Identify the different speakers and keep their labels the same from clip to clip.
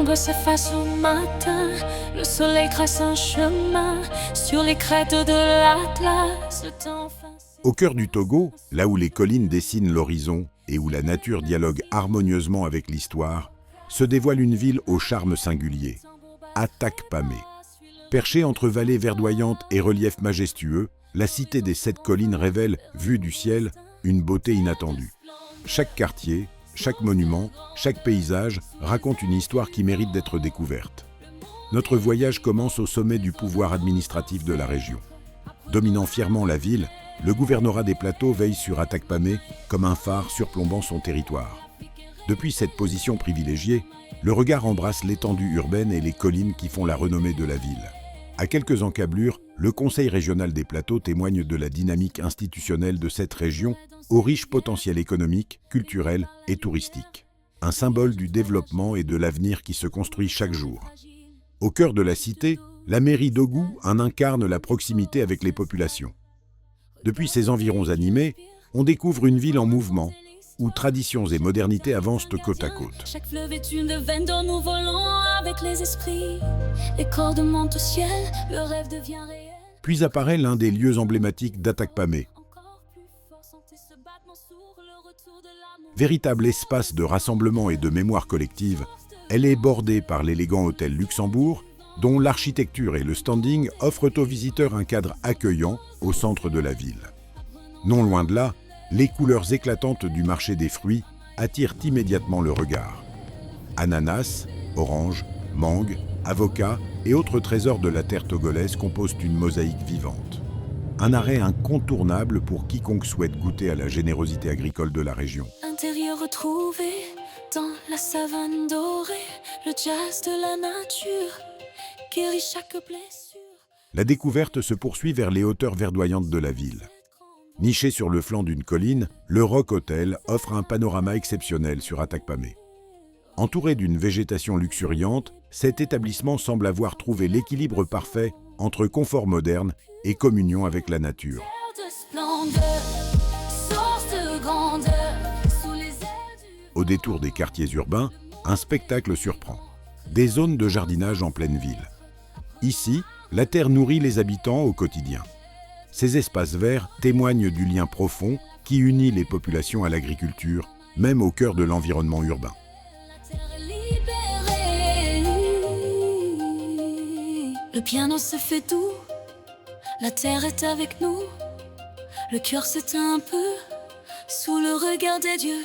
Speaker 1: L'ombre s'efface au matin, le soleil trace un chemin sur les crêtes de l'Atlas. Le temps
Speaker 2: Au cœur du Togo, là où les collines dessinent l'horizon et où la nature dialogue harmonieusement avec l'histoire, se dévoile une ville au charme singulier, Atakpamé. Perchée entre vallées verdoyantes et reliefs majestueux, la cité des 7 collines révèle, vue du ciel, une beauté inattendue. Chaque quartier, chaque monument, chaque paysage raconte une histoire qui mérite d'être découverte. Notre voyage commence au sommet du pouvoir administratif de la région. Dominant fièrement la ville, le gouvernorat des plateaux veille sur Atakpamé comme un phare surplombant son territoire. Depuis cette position privilégiée, le regard embrasse l'étendue urbaine et les collines qui font la renommée de la ville. À quelques encablures, le Conseil régional des plateaux témoigne de la dynamique institutionnelle de cette région au riche potentiel économique, culturel et touristique. Un symbole du développement et de l'avenir qui se construit chaque jour. Au cœur de la cité, la mairie d'Ogou en incarne la proximité avec les populations. Depuis ses environs animés, on découvre une ville en mouvement, où traditions et modernités avancent côte à côte.
Speaker 1: Chaque fleuve est une veine dont nous volons avec les esprits. Les cordes montent au ciel, le rêve devient réel.
Speaker 2: Puis apparaît l'un des lieux emblématiques d'Atakpamé. Véritable espace de rassemblement et de mémoire collective, elle est bordée par l'élégant hôtel Luxembourg, dont l'architecture et le standing offrent aux visiteurs un cadre accueillant au centre de la ville. Non loin de là, les couleurs éclatantes du marché des fruits attirent immédiatement le regard. Ananas, oranges, mangues, avocats et autres trésors de la terre togolaise composent une mosaïque vivante. Un arrêt incontournable pour quiconque souhaite goûter à la générosité agricole de la région.
Speaker 1: Intérieur retrouvé dans la savane dorée, le jazz de la nature guérit chaque blessure.
Speaker 2: La découverte se poursuit vers les hauteurs verdoyantes de la ville. Niché sur le flanc d'une colline, le Rock Hotel offre un panorama exceptionnel sur Atakpamé. Entouré d'une végétation luxuriante, cet établissement semble avoir trouvé l'équilibre parfait entre confort moderne et communion avec la nature. Au détour des quartiers urbains, un spectacle surprend. Des zones de jardinage en pleine ville. Ici, la terre nourrit les habitants au quotidien. Ces espaces verts témoignent du lien profond qui unit les populations à l'agriculture, même au cœur de l'environnement urbain.
Speaker 1: Le piano se fait doux, la terre est avec nous. Le cœur s'éteint un peu sous le regard des dieux.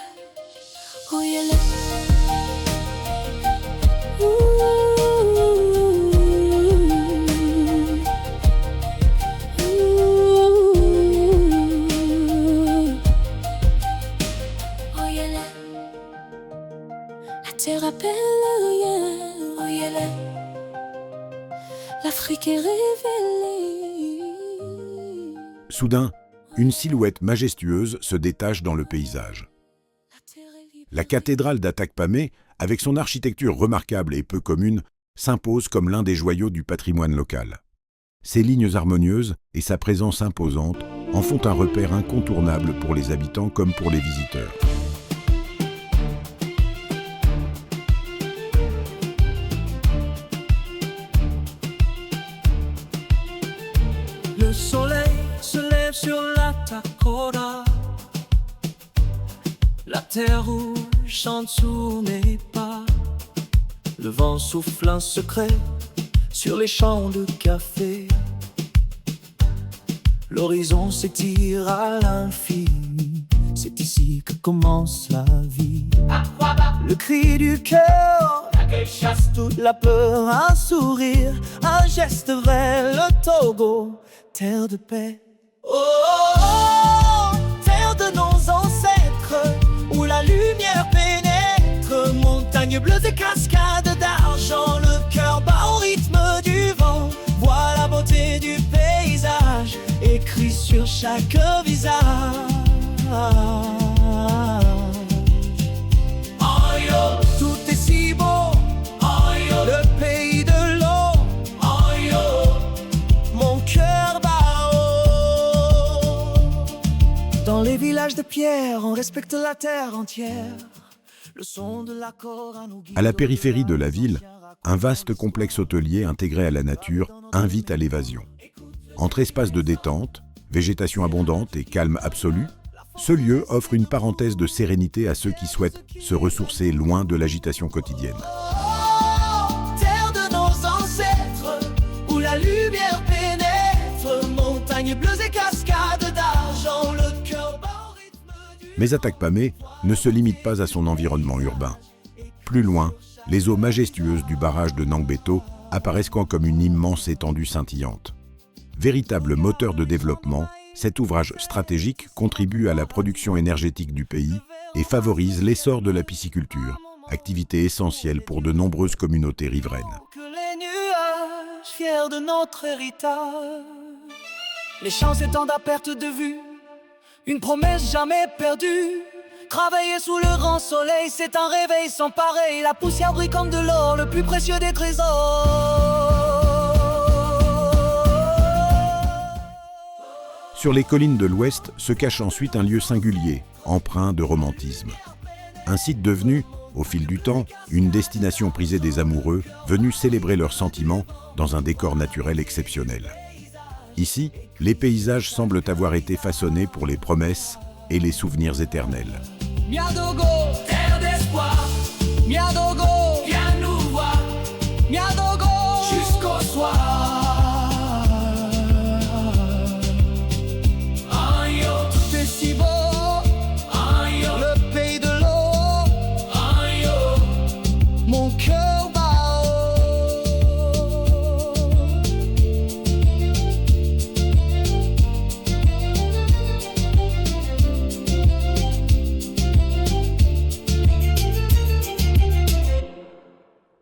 Speaker 1: Oh yeah, la terre appelle, oh yeah, l'Afrique est révélée.
Speaker 2: Soudain, une silhouette majestueuse se détache dans le paysage. La cathédrale d'Atakpamé, avec son architecture remarquable et peu commune, s'impose comme l'un des joyaux du patrimoine local. Ses lignes harmonieuses et sa présence imposante en font un repère incontournable pour les habitants comme pour les visiteurs.
Speaker 3: Le soleil se lève sur la Takora. La terre rouge chante sous mes pas. Le vent souffle un secret sur les champs de café. L'horizon s'étire à l'infini. C'est ici que commence la vie. Le cri du cœur chasse toute la peur. Un sourire, un geste vrai. Le Togo, terre de paix. Oh, oh, oh, terre de nos ancêtres, où la lumière pénètre. Montagnes bleues et cascades d'argent. Le cœur bat au rythme du vent. Vois la beauté du paysage écrit sur chaque visage. Dans les villages de pierre, on respecte la terre entière. Le son de l'accord à nous guide.
Speaker 2: À la périphérie de la ville, un vaste complexe hôtelier intégré à la nature invite à l'évasion. Entre espaces de détente, végétation abondante et calme absolu, ce lieu offre une parenthèse de sérénité à ceux qui souhaitent se ressourcer loin de l'agitation quotidienne.
Speaker 3: Terre de nos ancêtres, où la lumière pénètre, montagnes bleues et cascades d'argent, le cœur bat au rythme du...
Speaker 2: Mais Atak Pamé ne se limite pas à son environnement urbain. Plus loin, les eaux majestueuses du barrage de Nangbeto apparaissent comme une immense étendue scintillante. Véritable moteur de développement, cet ouvrage stratégique contribue à la production énergétique du pays et favorise l'essor de la pisciculture, activité essentielle pour de nombreuses communautés riveraines.
Speaker 3: Que les nuages, fiers de notre héritage, les champs s'étendent à perte de vue, une promesse jamais perdue. Travailler sous le grand soleil, c'est un réveil sans pareil. La poussière brille comme de l'or, le plus précieux des trésors.
Speaker 2: Sur les collines de l'Ouest se cache ensuite un lieu singulier, empreint de romantisme. Un site devenu, au fil du temps, une destination prisée des amoureux venus célébrer leurs sentiments dans un décor naturel exceptionnel. Ici, les paysages semblent avoir été façonnés pour les promesses et les souvenirs éternels.
Speaker 3: Miadogo, terre d'espoir. Miadogo, viens nous voir. Miadogo, jusqu'au soir. Aïe, c'est si beau. Aïe, le pays de l'eau. Aïe, mon cœur bat haut.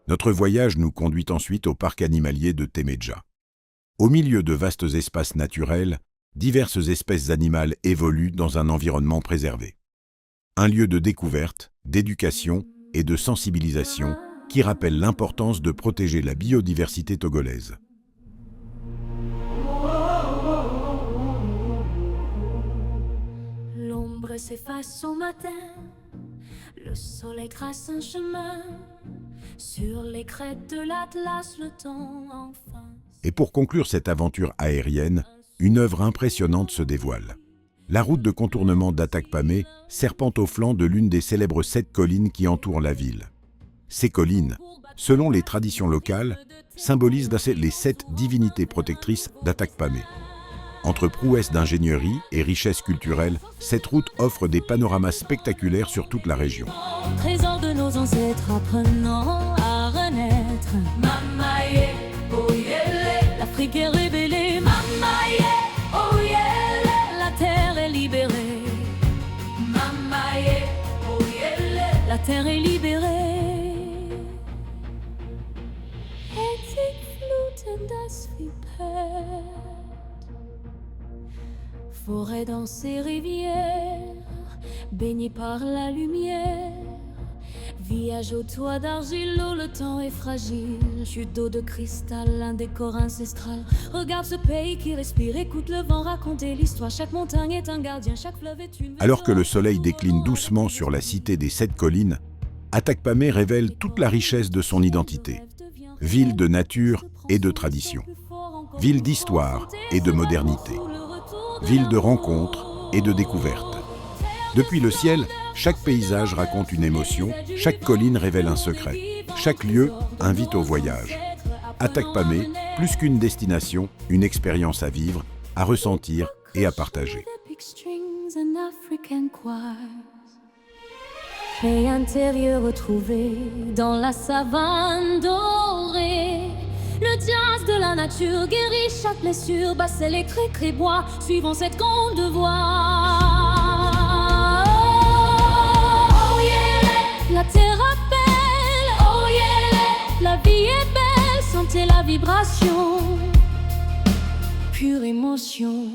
Speaker 2: Notre voyage nous conduit ensuite au parc animalier de Temedja. Au milieu de vastes espaces naturels, diverses espèces animales évoluent dans un environnement préservé. Un lieu de découverte, d'éducation et de sensibilisation qui rappelle l'importance de protéger la biodiversité togolaise.
Speaker 1: L'ombre s'efface au matin, le soleil trace un chemin. Sur les crêtes de l'Atlas, le temps enfin.
Speaker 2: Et pour conclure cette aventure aérienne, une œuvre impressionnante se dévoile. La route de contournement d'Atak Pamé serpente au flanc de l'une des célèbres 7 collines qui entourent la ville. Ces collines, selon les traditions locales, symbolisent les 7 divinités protectrices d'Atak Pamé. Entre prouesses d'ingénierie et richesses culturelles, cette route offre des panoramas spectaculaires sur toute la région.
Speaker 1: Trésor de nos ancêtres apprenant à renaître. Mamaye, oyele, l'Afrique est révélée. Mamaye, oyele, la terre est libérée. Mamaye, oyele, la terre est libérée. Et die Fluten das Vipet. Forêt dans ces rivières, baignées par la lumière. Village au toit d'argile, où le temps est fragile. Chute d'eau de cristal, un décor ancestral. Regarde ce pays qui respire, écoute le vent raconter l'histoire. Chaque montagne est un gardien, chaque fleuve est une...
Speaker 2: Alors que le soleil décline doucement sur la cité des 7 collines, Atak Pamé révèle toute la richesse de son identité. Ville de nature et de tradition. Ville d'histoire et de modernité. Ville de rencontres et de découvertes. Depuis le ciel, chaque paysage raconte une émotion, chaque colline révèle un secret, chaque lieu invite au voyage. Atak Pamé, plus qu'une destination, une expérience à vivre, à ressentir et à partager.
Speaker 1: Paix intérieure retrouvée dans la savane dorée. Le jazz de la nature guérit chaque blessure. Basse électrique et bois, suivons cette grande voie. Oh yeah, la terre appelle. Oh yeah, la vie est belle, sentez la vibration. Pure émotion.